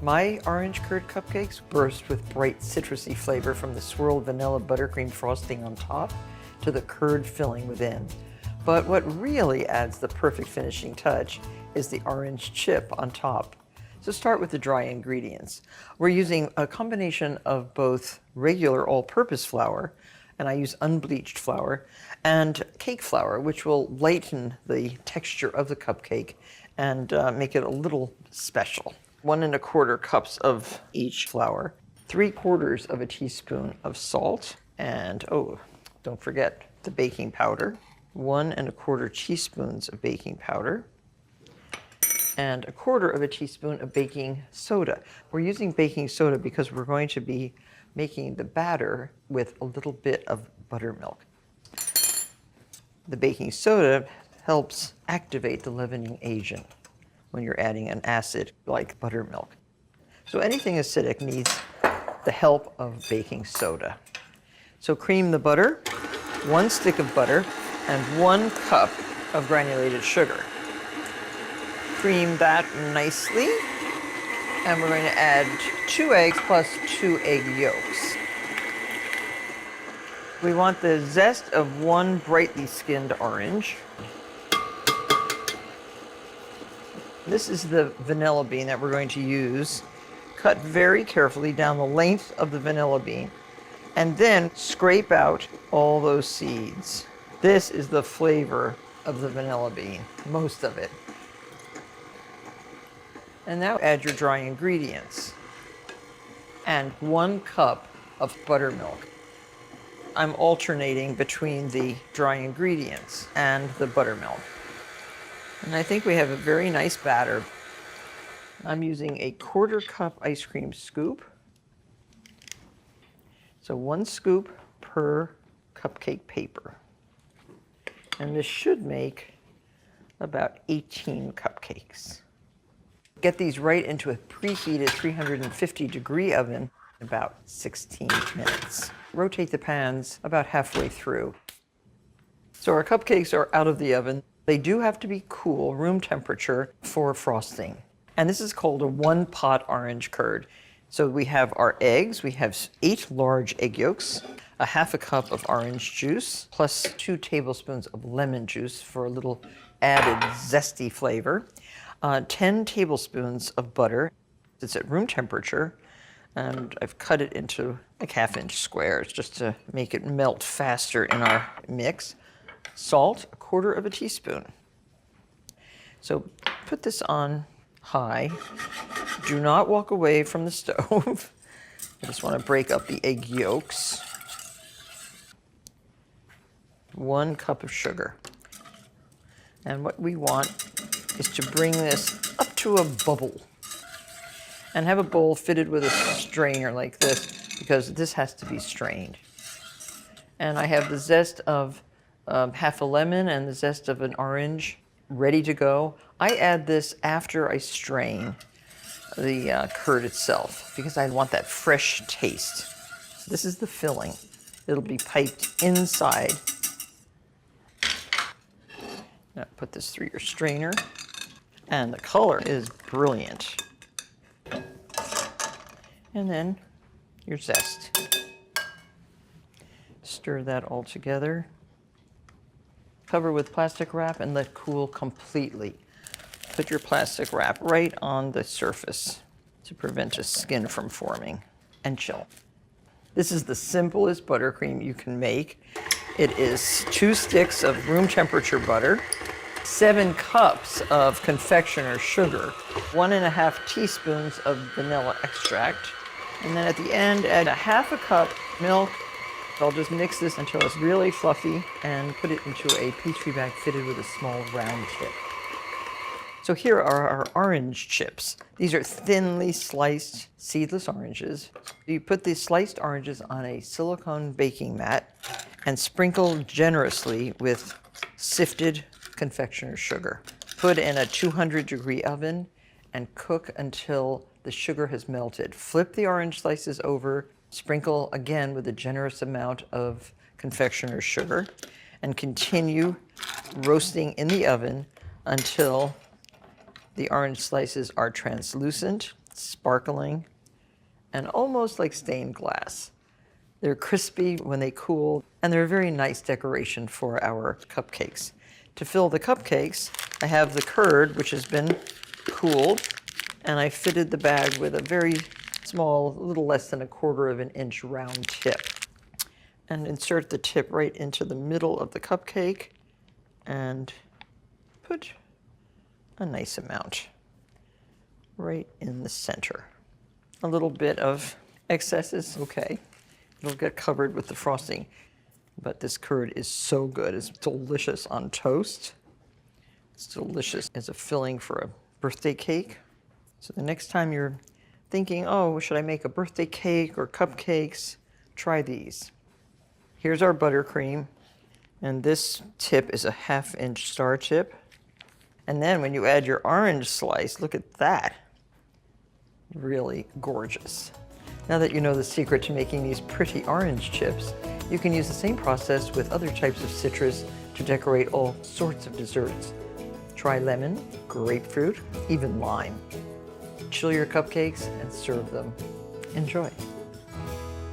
My orange curd cupcakes burst with bright citrusy flavor from the swirled vanilla buttercream frosting on top to the curd filling within. But what really adds the perfect finishing touch is the orange chip on top. So start with the dry ingredients. We're using a combination of both regular all-purpose flour, and I use unbleached flour, and cake flour, which will lighten the texture of the cupcake and make it a little special. 1 1/4 cups of each flour, 3/4 of a teaspoon of salt, and oh, don't forget the baking powder, 1 1/4 teaspoons of baking powder, and 1/4 of a teaspoon of baking soda. We're using baking soda because we're going to be making the batter with a little bit of buttermilk. The baking soda helps activate the leavening agent when you're adding an acid like buttermilk. So anything acidic needs the help of baking soda. So cream the butter, 1 stick of butter, and 1 cup of granulated sugar. Cream that nicely, and we're going to add 2 eggs plus 2 egg yolks. We want the zest of 1 brightly skinned orange. This is the vanilla bean that we're going to use. Cut very carefully down the length of the vanilla bean, and then scrape out all those seeds. This is the flavor of the vanilla bean, most of it. And now add your dry ingredients and 1 cup of buttermilk. I'm alternating between the dry ingredients and the buttermilk. And I think we have a very nice batter. I'm using a 1/4 cup ice cream scoop. So 1 scoop per cupcake paper. And this should make about 18 cupcakes. Get these right into a preheated 350-degree oven in about 16 minutes. Rotate the pans about halfway through. So our cupcakes are out of the oven. They do have to be cool, room temperature, for frosting. And this is called a 1-pot orange curd. So we have our eggs. We have 8 large egg yolks, a 1/2 cup of orange juice, plus 2 tablespoons of lemon juice for a little added zesty flavor, 10 tablespoons of butter. It's at room temperature, and I've cut it into like 1/2-inch squares just to make it melt faster in our mix. Salt, 1/4 of a teaspoon. So put this on high. Do not walk away from the stove. I just want to break up the egg yolks. 1 cup of sugar. And what we want is to bring this up to a bubble. And have a bowl fitted with a strainer like this, because this has to be strained. And I have the zest of 1/2 a lemon and the zest of an orange ready to go. I add this after I strain the curd itself, because I want that fresh taste. So this is the filling. It'll be piped inside. Now put this through your strainer, and the color is brilliant. And then your zest. Stir that all together. Cover with plastic wrap and let cool completely. Put your plastic wrap right on the surface to prevent a skin from forming, and chill. This is the simplest buttercream you can make. It is 2 sticks of room temperature butter, 7 cups of confectioner's sugar, 1 1/2 teaspoons of vanilla extract, and then at the end add a 1/2 cup milk. I'll just mix this until it's really fluffy and put it into a pastry bag fitted with a small round tip. So here are our orange chips. These are thinly sliced seedless oranges. You put these sliced oranges on a silicone baking mat and sprinkle generously with sifted confectioner's sugar. Put in a 200-degree oven and cook until the sugar has melted. Flip the orange slices over, sprinkle again with a generous amount of confectioner's sugar, and continue roasting in the oven until the orange slices are translucent sparkling, and almost like stained glass. They're crispy when they cool, and they're a very nice decoration for our cupcakes. To fill the cupcakes, I have the curd, which has been cooled, and I fitted the bag with a very small, a little less than 1/4 of an inch round tip. And insert the tip right into the middle of the cupcake and put a nice amount right in the center. A little bit of excess is okay. It'll get covered with the frosting. But this curd is so good. It's delicious on toast. It's delicious as a filling for a birthday cake. So the next time you're thinking, oh, should I make a birthday cake or cupcakes? Try these. Here's our buttercream. And this tip is a 1/2 inch star tip. And then when you add your orange slice, look at that. Really gorgeous. Now that you know the secret to making these pretty orange chips, you can use the same process with other types of citrus to decorate all sorts of desserts. Try lemon, grapefruit, even lime. Chill your cupcakes and serve them. Enjoy.